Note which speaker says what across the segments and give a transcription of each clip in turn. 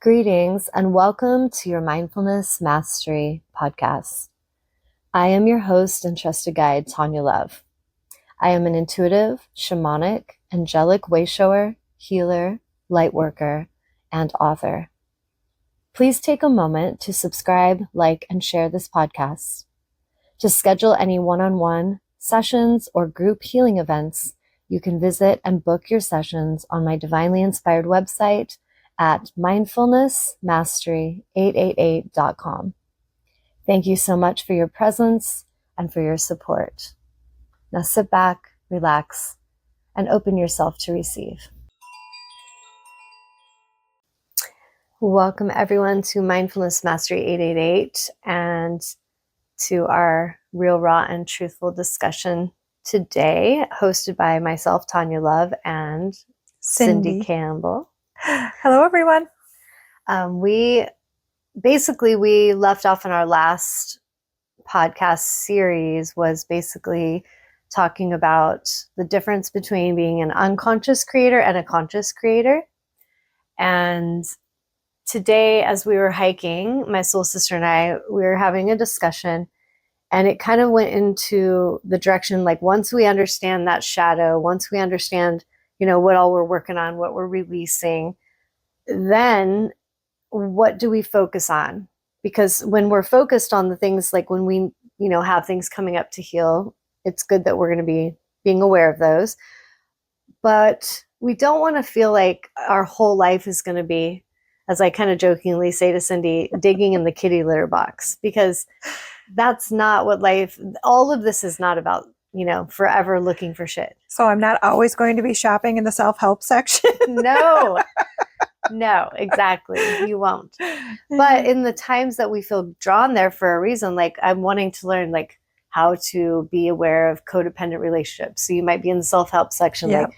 Speaker 1: Greetings and welcome to your Mindfulness Mastery podcast. I am your host and trusted guide, Tawnya Love. I am an intuitive, shamanic, angelic wayshower, healer, light worker, and author. Please take a moment to subscribe, like, and share this podcast. To schedule any one-on-one sessions or group healing events, you can visit and book your sessions on my divinely inspired website at mindfulnessmastery888.com. Thank you so much for your presence and for your support. Now sit back, relax, and open yourself to receive. Welcome everyone to Mindfulness Mastery 888 and to our real, raw, and truthful discussion today, hosted by myself, Tawnya Love, and Cindy Campbell.
Speaker 2: Hello, everyone.
Speaker 1: We left off in our last podcast series was basically talking about the difference between being an unconscious creator and a conscious creator. And today, as we were hiking, my soul sister and I, we were having a discussion, and it kind of went into the direction, like once we understand that shadow, once we understand, what all we're working on, what we're releasing, then what do we focus on? Because when we're focused on the things, like when we, have things coming up to heal, it's good that we're going to be being aware of those. But we don't want to feel like our whole life is going to be, as I kind of jokingly say to Cindy, digging in the kitty litter box, because that's not what life, all of this is not about, forever looking for shit.
Speaker 2: So I'm not always going to be shopping in the self-help section.
Speaker 1: No, exactly. You won't. But in the times that we feel drawn there for a reason, like I'm wanting to learn like how to be aware of codependent relationships. So you might be in the self-help section, like,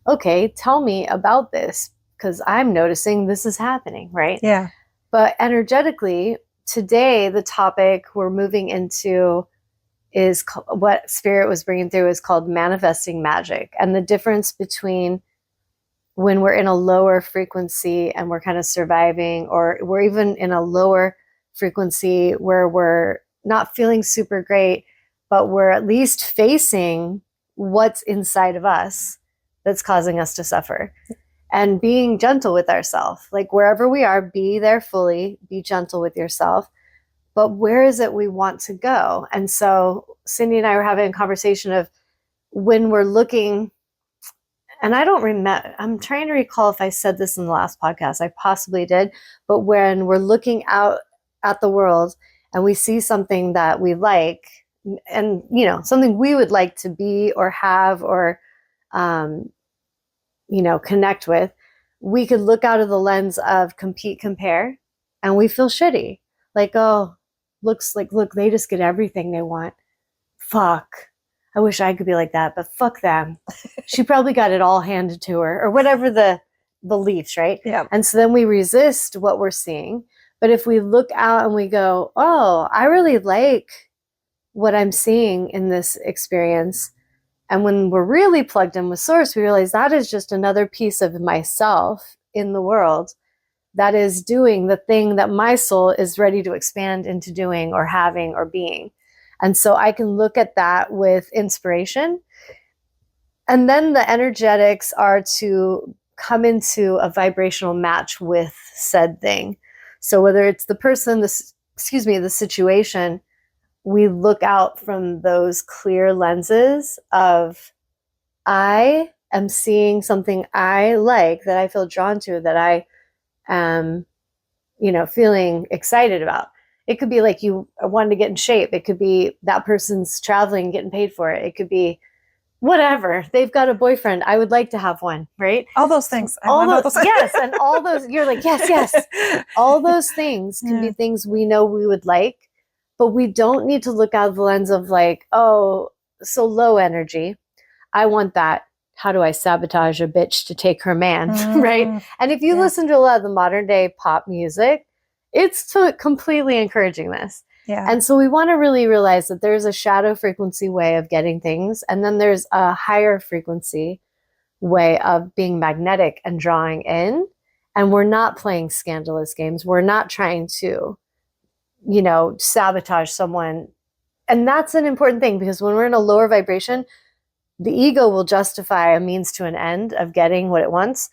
Speaker 1: okay, tell me about this because I'm noticing this is happening, right?
Speaker 2: Yeah.
Speaker 1: But energetically, today, the topic we're moving into is what Spirit was bringing through is called manifesting magic, and the difference between when we're in a lower frequency and we're kind of surviving, or we're even in a lower frequency where we're not feeling super great, but we're at least facing what's inside of us that's causing us to suffer, and being gentle with ourselves. Like wherever we are, be there fully, be gentle with yourself. But where is it we want to go? And so Cindy and I were having a conversation of when we're looking, and I don't remember, I'm trying to recall if I said this in the last podcast, I possibly did, but when we're looking out at the world and we see something that we like, and, something we would like to be or have or, connect with, we could look out of the lens of compete, compare, and we feel shitty. Like, oh, look, they just get everything they want. Fuck. I wish I could be like that, but fuck them. She probably got it all handed to her, or whatever the beliefs, right?
Speaker 2: Yeah.
Speaker 1: And so then we resist what we're seeing. But if we look out and we go, oh, I really like what I'm seeing in this experience. And when we're really plugged in with Source, we realize that is just another piece of myself in the world that is doing the thing that my soul is ready to expand into doing or having or being. And so I can look at that with inspiration. And then the energetics are to come into a vibrational match with said thing. So whether it's the person, the situation, we look out from those clear lenses of, I am seeing something I like, that I feel drawn to, that I am, feeling excited about. It could be like you wanted to get in shape. It could be that person's traveling and getting paid for it. It could be whatever. They've got a boyfriend. I would like to have one, right?
Speaker 2: All those things.
Speaker 1: Yes. And all those, you're like, yes. All those things can be things we know we would like, but we don't need to look out of the lens of like, oh, so low energy. I want that. How do I sabotage a bitch to take her man, right? And if you listen to a lot of the modern day pop music, it's completely encouraging this.
Speaker 2: Yeah.
Speaker 1: And so we want to really realize that there's a shadow frequency way of getting things. And then there's a higher frequency way of being magnetic and drawing in. And we're not playing scandalous games. We're not trying to, sabotage someone. And that's an important thing, because when we're in a lower vibration, the ego will justify a means to an end of getting what it wants.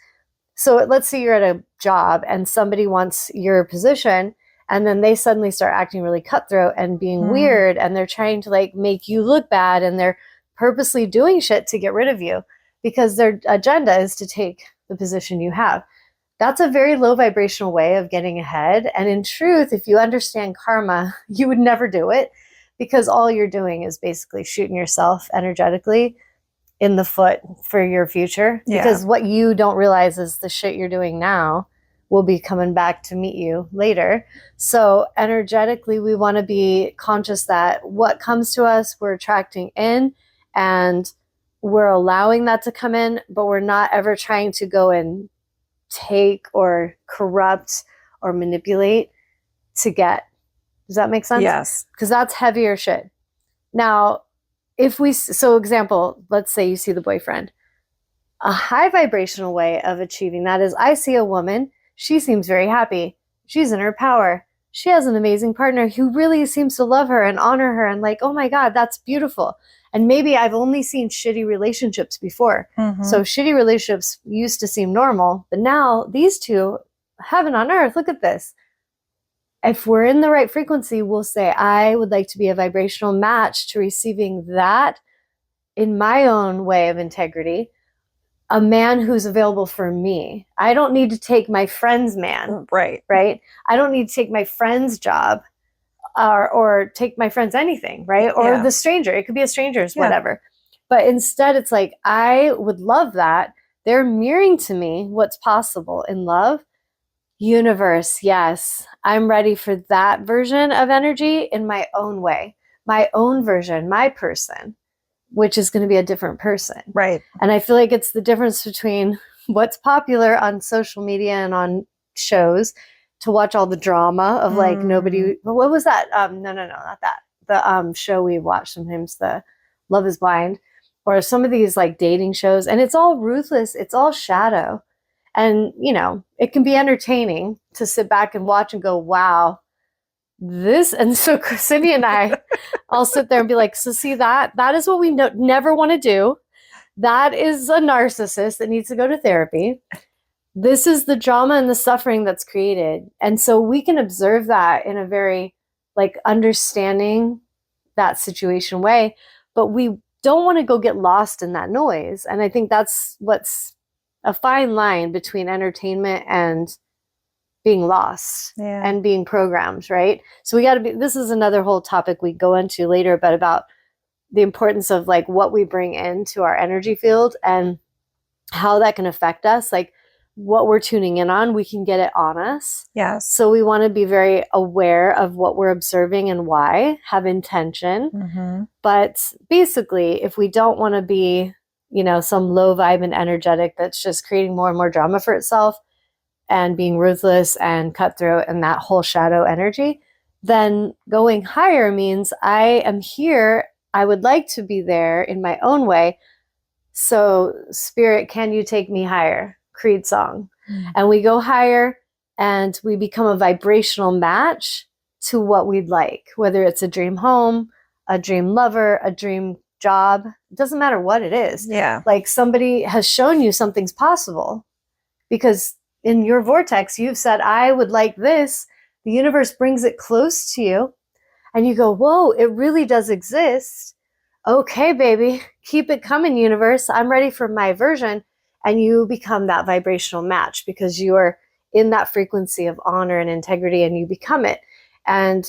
Speaker 1: So let's say you're at a job and somebody wants your position, and then they suddenly start acting really cutthroat and being weird, and they're trying to like make you look bad, and they're purposely doing shit to get rid of you because their agenda is to take the position you have. That's a very low vibrational way of getting ahead. And in truth, if you understand karma, you would never do it, because all you're doing is basically shooting yourself energetically in the foot for your future.
Speaker 2: Yeah.
Speaker 1: Because what you don't realize is the shit you're doing now will be coming back to meet you later. So energetically, we want to be conscious that what comes to us, we're attracting in, and we're allowing that to come in, but we're not ever trying to go and take or corrupt or manipulate to get. Does that make sense?
Speaker 2: Yes.
Speaker 1: Because that's heavier shit. Now, example, let's say you see the boyfriend. A high vibrational way of achieving that is, I see a woman, she seems very happy. She's in her power. She has an amazing partner who really seems to love her and honor her, and like, oh my God, that's beautiful. And maybe I've only seen shitty relationships before. So shitty relationships used to seem normal, but now these two, heaven on earth, look at this. If we're in the right frequency, we'll say, I would like to be a vibrational match to receiving that in my own way of integrity, a man who's available for me. I don't need to take my friend's man.
Speaker 2: Right.
Speaker 1: I don't need to take my friend's job or take my friend's anything, right? Or the stranger. It could be a stranger's, whatever. But instead, it's like, I would love that. They're mirroring to me what's possible in love. Universe, yes, I'm ready for that version of energy in my own way, my own version, my person, which is going to be a different person.
Speaker 2: Right.
Speaker 1: And I feel like it's the difference between what's popular on social media and on shows to watch all the drama of like nobody. What was that? No, not that. The show we watch sometimes, the Love is Blind, or some of these like dating shows, and it's all ruthless. It's all shadow. And, it can be entertaining to sit back and watch and go, wow, this. And so Cindy and I, I'll sit there and be like, so see that is what we never want to do. That is a narcissist that needs to go to therapy. This is the drama and the suffering that's created. And so we can observe that in a very like understanding that situation way, but we don't want to go get lost in that noise. And I think that's what's a fine line between entertainment and being lost and being programmed, right? So we got to be, this is another whole topic we go into later, but about the importance of like what we bring into our energy field and how that can affect us. Like what we're tuning in on, we can get it on us.
Speaker 2: Yes.
Speaker 1: So we want to be very aware of what we're observing and why, have intention. But basically, if we don't want to be some low vibe and energetic that's just creating more and more drama for itself and being ruthless and cutthroat and that whole shadow energy, then going higher means I am here. I would like to be there in my own way. So spirit, can you take me higher? Creed song. And we go higher and we become a vibrational match to what we'd like, whether it's a dream home, a dream lover, a dream job. It doesn't matter what it is.
Speaker 2: Yeah.
Speaker 1: Like somebody has shown you something's possible because in your vortex, you've said, I would like this. The universe brings it close to you and you go, whoa, it really does exist. Okay, baby, keep it coming, universe. I'm ready for my version. And you become that vibrational match because you are in that frequency of honor and integrity and you become it. And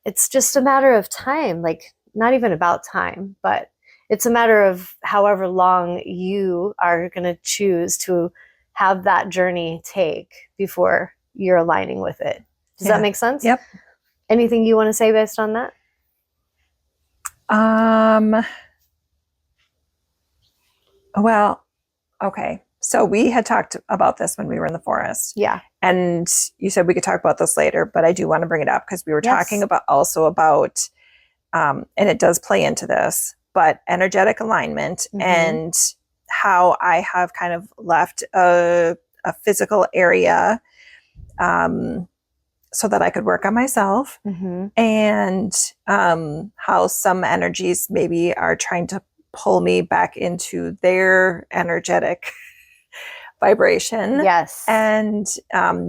Speaker 1: it's just a matter of time, like not even about time, but it's a matter of however long you are going to choose to have that journey take before you're aligning with it. Does that make sense?
Speaker 2: Yep.
Speaker 1: Anything you want to say based on that?
Speaker 2: Well, okay. So we had talked about this when we were in the forest.
Speaker 1: Yeah.
Speaker 2: And you said we could talk about this later, but I do want to bring it up because we were talking about and it does play into this, but energetic alignment and how I have kind of left a a physical area, so that I could work on myself, and how some energies maybe are trying to pull me back into their energetic vibration.
Speaker 1: Yes.
Speaker 2: And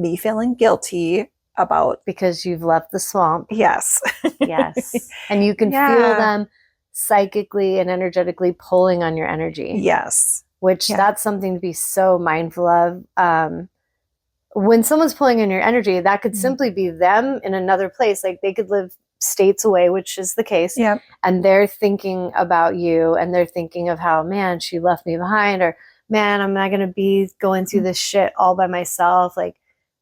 Speaker 2: me feeling guilty about,
Speaker 1: because you've left the swamp.
Speaker 2: Yes.
Speaker 1: Yes. And you can feel them psychically and energetically pulling on your energy.
Speaker 2: Yes.
Speaker 1: Which that's something to be so mindful of. When someone's pulling on your energy, that could simply be them in another place. Like they could live states away, which is the case.
Speaker 2: Yep.
Speaker 1: And they're thinking about you, and they're thinking of how, man, she left me behind, or man, I'm not going to be going through this shit all by myself. Like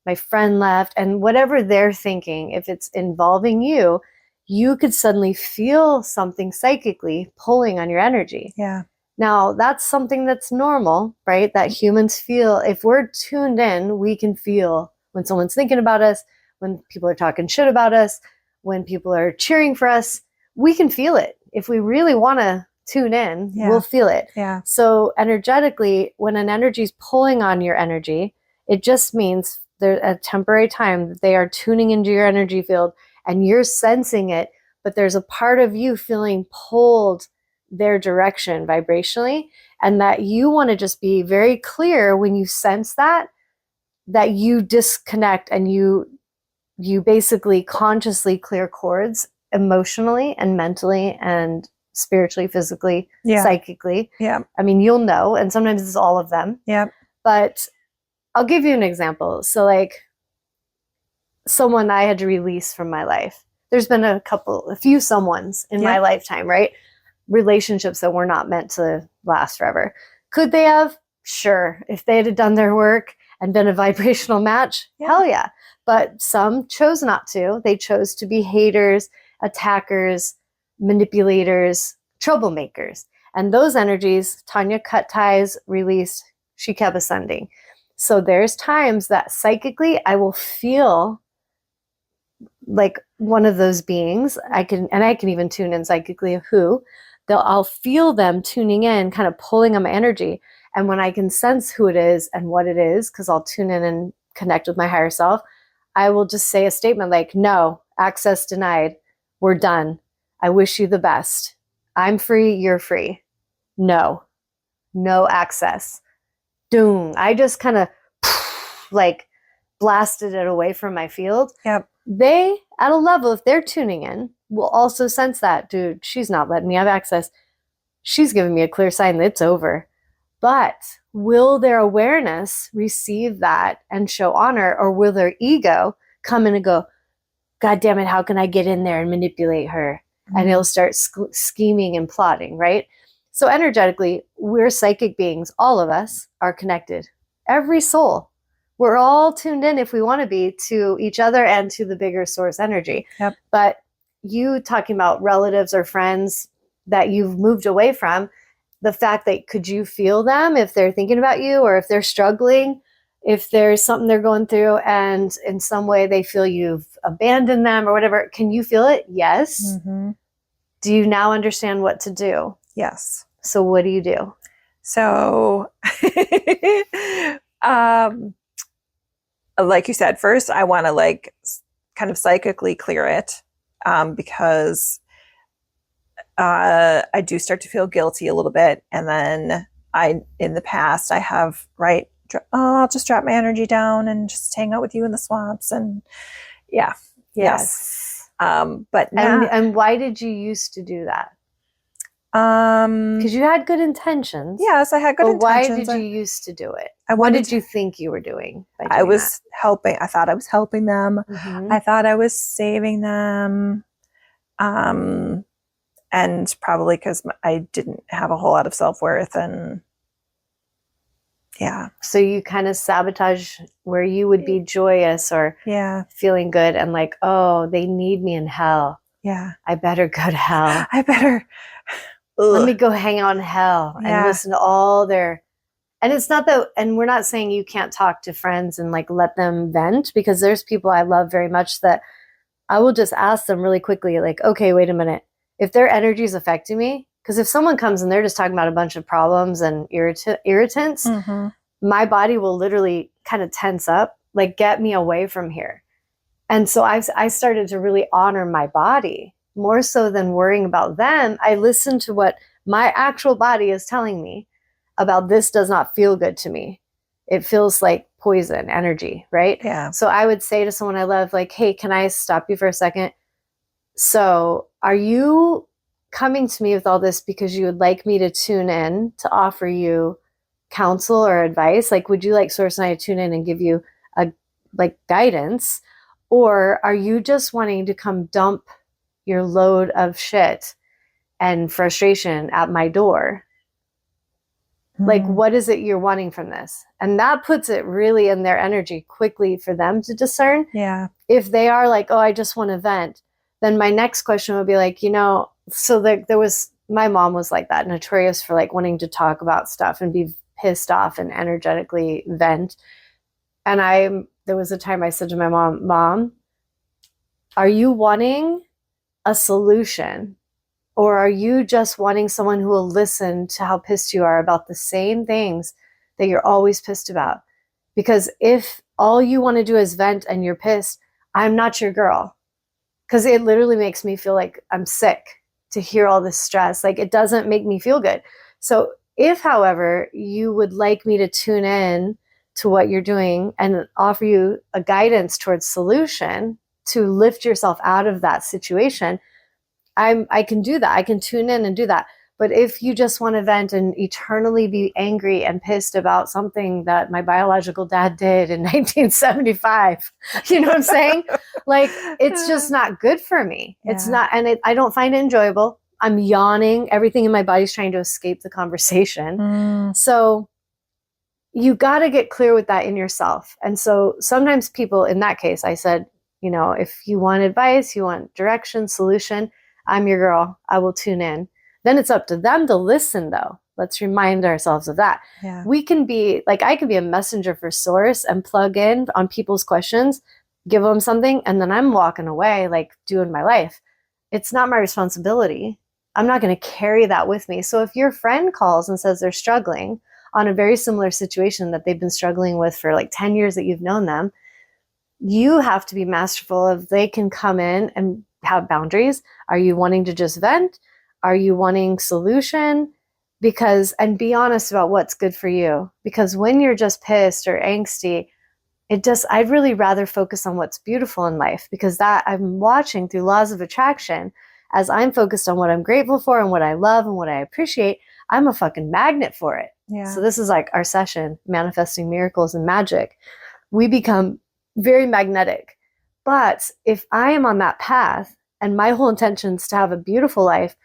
Speaker 1: my friend left, and whatever they're thinking, if it's involving you, you could suddenly feel something psychically pulling on your energy.
Speaker 2: Yeah.
Speaker 1: Now, that's something that's normal, right? That humans feel. If we're tuned in, we can feel when someone's thinking about us, when people are talking shit about us, when people are cheering for us. We can feel it. If we really want to tune in, we'll feel it.
Speaker 2: Yeah.
Speaker 1: So energetically, when an energy is pulling on your energy, it just means there's a temporary time that they are tuning into your energy field and you're sensing it, but there's a part of you feeling pulled their direction vibrationally, and that you want to just be very clear when you sense that you disconnect and you basically consciously clear cords emotionally and mentally and spiritually, physically, psychically.
Speaker 2: Yeah.
Speaker 1: I mean, you'll know, and sometimes it's all of them.
Speaker 2: Yeah.
Speaker 1: But I'll give you an example. So like someone I had to release from my life. There's been a few someones in my lifetime, right? Relationships that were not meant to last forever. Could they have? Sure. If they had done their work and been a vibrational match, hell yeah. But some chose not to. They chose to be haters, attackers, manipulators, troublemakers. And those energies, Tawnya cut ties, released, she kept ascending. So there's times that psychically I will feel like one of those beings. I can even tune in psychically of who. I'll feel them tuning in, kind of pulling on my energy. And when I can sense who it is and what it is, because I'll tune in and connect with my higher self, I will just say a statement like, no, access denied. We're done. I wish you the best. I'm free. You're free. No access. Doom. I just kind of like blasted it away from my field.
Speaker 2: Yep.
Speaker 1: They, at a level, if they're tuning in, will also sense that, dude, she's not letting me have access. She's giving me a clear sign that it's over. But will their awareness receive that and show honor, or will their ego come in and go, God damn it, how can I get in there and manipulate her? And it'll start scheming and plotting, right? So energetically, we're psychic beings. All of us are connected. Every soul. We're all tuned in, if we want to be, to each other and to the bigger source energy.
Speaker 2: Yep.
Speaker 1: But you talking about relatives or friends that you've moved away from, the fact that could you feel them if they're thinking about you, or if they're struggling, if there's something they're going through and in some way they feel you've abandoned them or whatever, can you feel it? Yes.
Speaker 2: Mm-hmm.
Speaker 1: Do you now understand what to do?
Speaker 2: Yes.
Speaker 1: So what do you do?
Speaker 2: So, like you said, first I want to like kind of psychically clear it, because I do start to feel guilty a little bit. And then in the past, I have, I'll just drop my energy down and just hang out with you in the swamps. And yes. But now,
Speaker 1: and why did you used to do that? Because you had good intentions.
Speaker 2: Yes, I had good intentions.
Speaker 1: Why did you used to do it?
Speaker 2: What
Speaker 1: What did you think you were doing?
Speaker 2: I was helping. I thought I was helping them.
Speaker 1: Mm-hmm.
Speaker 2: I thought I was saving them. And probably because I didn't have a whole lot of self-worth, and
Speaker 1: so you kind of sabotage where you would be joyous or feeling good, and like, oh, they need me in hell.
Speaker 2: Yeah,
Speaker 1: I better go to hell.
Speaker 2: I better.
Speaker 1: Let me go hang out in hell and listen to all their. And it's not that, and we're not saying you can't talk to friends and like let them vent, because there's people I love very much that I will just ask them really quickly, like, okay, wait a minute. If their energy is affecting me, because if someone comes and they're just talking about a bunch of problems and irritants,
Speaker 2: mm-hmm.
Speaker 1: my body will literally kind of tense up, like get me away from here. And so I started to really honor my body more so than worrying about them. I listened to what my actual body is telling me about this does not feel good to me. It feels like poison energy, right?
Speaker 2: Yeah.
Speaker 1: So I would say to someone I love, like, hey, can I stop you for a second? So are you coming to me with all this because you would like me to tune in to offer you counsel or advice? Like, would you like Source and I to tune in and give you a like guidance? Or are you just wanting to come dump your load of shit and frustration at my door? Like, what is it you're wanting from this? And that puts it really in their energy quickly for them to discern.
Speaker 2: Yeah.
Speaker 1: If they are like, oh, I just want to vent, then my next question would be like, so there was, my mom was like that, notorious for like wanting to talk about stuff and be pissed off and energetically vent. And there was a time I said to my mom, are you wanting a solution? Or are you just wanting someone who will listen to how pissed you are about the same things that you're always pissed about? Because if all you want to do is vent and you're pissed, I'm not your girl. Because it literally makes me feel like I'm sick to hear all this stress. Like, it doesn't make me feel good. So if, however, you would like me to tune in to what you're doing and offer you a guidance towards solution to lift yourself out of that situation, I can do that. I can tune in and do that. But if you just want to vent and eternally be angry and pissed about something that my biological dad did in 1975, you know what I'm saying? Like, it's just not good for me. Yeah. It's not, and I don't find it enjoyable. I'm yawning. Everything in my body's trying to escape the conversation. So you got to get clear with that in yourself. And so sometimes people, in that case, I said, if you want advice, you want direction, solution, I'm your girl. I will tune in. Then it's up to them to listen, though. Let's remind ourselves of that. Yeah. We can be like, I can be a messenger for Source and plug in on people's questions, give them something, and then I'm walking away, like doing my life. It's not my responsibility. I'm not going to carry that with me. So if your friend calls and says they're struggling on a very similar situation that they've been struggling with for like 10 years that you've known them, you have to be masterful of they can come in and have boundaries. Are you wanting to just vent? Are you wanting solution? And be honest about what's good for you. Because when you're just pissed or angsty, I'd really rather focus on what's beautiful in life, because that I'm watching through laws of attraction. As I'm focused on what I'm grateful for and what I love and what I appreciate, I'm a fucking magnet for it. Yeah. So this is like our session, Manifesting Miracles and Magic. We become very magnetic. But if I am on that path and my whole intention is to have a beautiful life,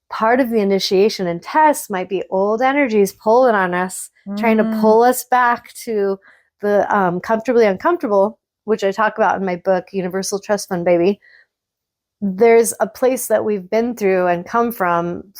Speaker 1: part of the initiation and test might be old energies pulling on us, trying to pull us back to the comfortably uncomfortable, which I talk about in my book, Universal Trust Fund Baby. There's a place that we've been through and come from,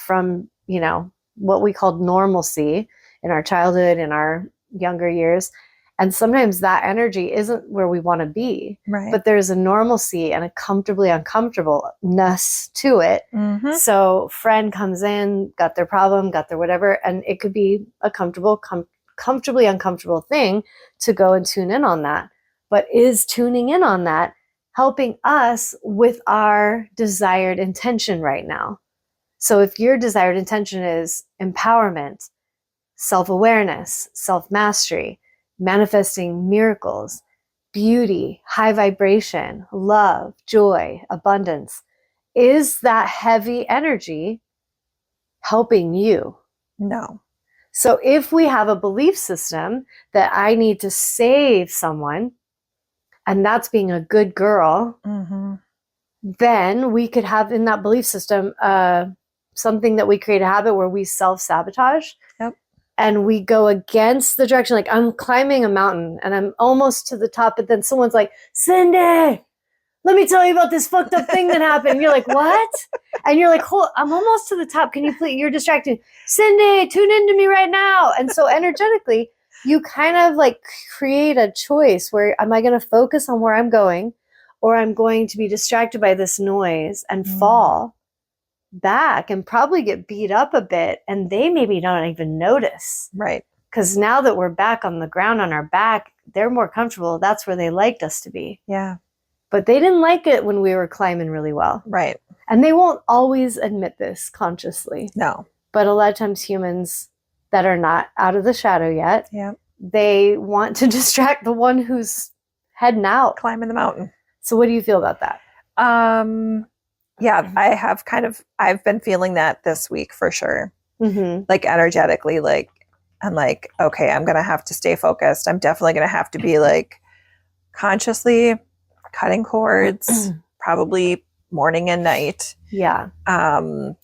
Speaker 1: what we called normalcy in our childhood, in our younger years. And sometimes that energy isn't where we want to be, right? But there's a normalcy and a comfortably uncomfortableness to it. Mm-hmm. So friend comes in, got their problem, got their whatever, and it could be a comfortably uncomfortable thing to go and tune in on that. But is tuning in on that helping us with our desired intention right now? So if your desired intention is empowerment, self-awareness, self-mastery, manifesting miracles, beauty, high vibration, love, joy, abundance, is that heavy energy helping you? No. So if we have a belief system that I need to save someone, and that's being a good girl, then we could have in that belief system something that we create a habit where we self-sabotage. Yep. And we go against the direction. Like, I'm climbing a mountain and I'm almost to the top, but then someone's like, Cindy, let me tell you about this fucked up thing that happened. And you're like, what? And you're like, I'm almost to the top. Can you please, you're distracted. Cindy, tune into me right now. And so energetically, you kind of like create a choice where am I going to focus on where I'm going, or I'm going to be distracted by this noise and fall back and probably get beat up a bit, and they maybe don't even notice. Right. Because now that we're back on the ground on our back, they're more comfortable. That's where they liked us to be.
Speaker 2: Yeah.
Speaker 1: But they didn't like it when we were climbing really well.
Speaker 2: Right.
Speaker 1: And they won't always admit this consciously.
Speaker 2: No.
Speaker 1: But a lot of times humans that are not out of the shadow yet,
Speaker 2: Yeah.
Speaker 1: they want to distract the one who's heading out.
Speaker 2: Climbing the mountain.
Speaker 1: So what do you feel about that?
Speaker 2: Yeah, I've been feeling that this week for sure.
Speaker 1: Mm-hmm.
Speaker 2: Like energetically, like I'm like, okay, I'm going to have to stay focused. I'm definitely going to have to be like consciously cutting cords, probably morning and night.
Speaker 1: Yeah.
Speaker 2: And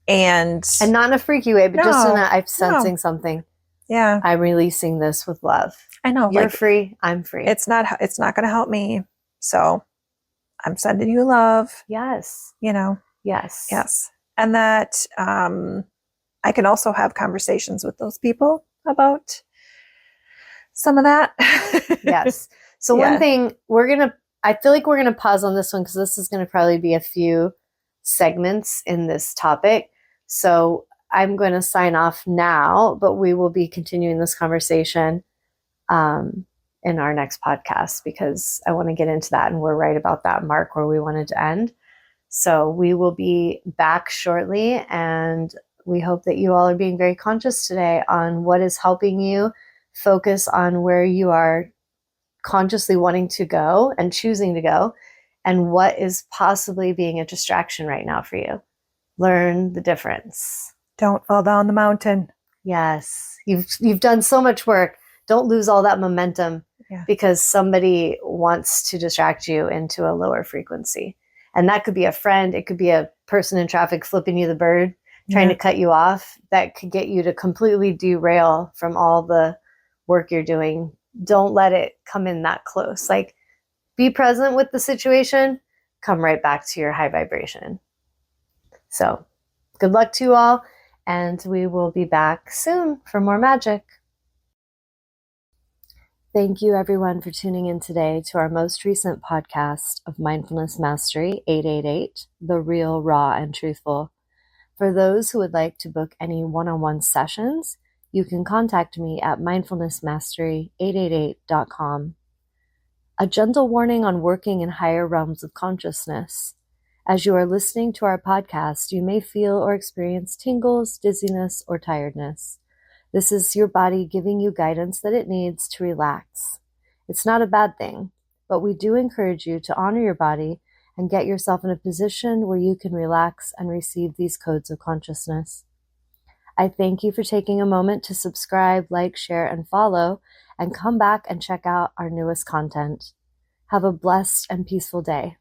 Speaker 1: not in a freaky way, but just in a, I'm sensing
Speaker 2: no.
Speaker 1: something.
Speaker 2: Yeah.
Speaker 1: I'm releasing this with love.
Speaker 2: I know.
Speaker 1: You're
Speaker 2: like,
Speaker 1: free. I'm free.
Speaker 2: It's not going to help me. So I'm sending you love.
Speaker 1: Yes.
Speaker 2: You know?
Speaker 1: Yes.
Speaker 2: Yes. And that, I can also have conversations with those people about some of that.
Speaker 1: Yes. So one thing I feel like we're going to pause on this one because this is going to probably be a few segments in this topic. So I'm going to sign off now, but we will be continuing this conversation in our next podcast because I want to get into that. And we're right about that mark where we wanted to end. So we will be back shortly, and we hope that you all are being very conscious today on what is helping you focus on where you are consciously wanting to go and choosing to go, and what is possibly being a distraction right now for you. Learn the difference.
Speaker 2: Don't fall down the mountain.
Speaker 1: Yes. You've done so much work. Don't lose all that momentum because somebody wants to distract you into a lower frequency. And that could be a friend. It could be a person in traffic flipping you the bird, trying to cut you off. That could get you to completely derail from all the work you're doing. Don't let it come in that close. Like, be present with the situation. Come right back to your high vibration. So good luck to you all. And we will be back soon for more magic. Thank you, everyone, for tuning in today to our most recent podcast of Mindfulness Mastery 888, The Real, Raw, and Truthful. For those who would like to book any one-on-one sessions, you can contact me at mindfulnessmastery888.com. A gentle warning on working in higher realms of consciousness. As you are listening to our podcast, you may feel or experience tingles, dizziness, or tiredness. This is your body giving you guidance that it needs to relax. It's not a bad thing, but we do encourage you to honor your body and get yourself in a position where you can relax and receive these codes of consciousness. I thank you for taking a moment to subscribe, like, share, and follow, and come back and check out our newest content. Have a blessed and peaceful day.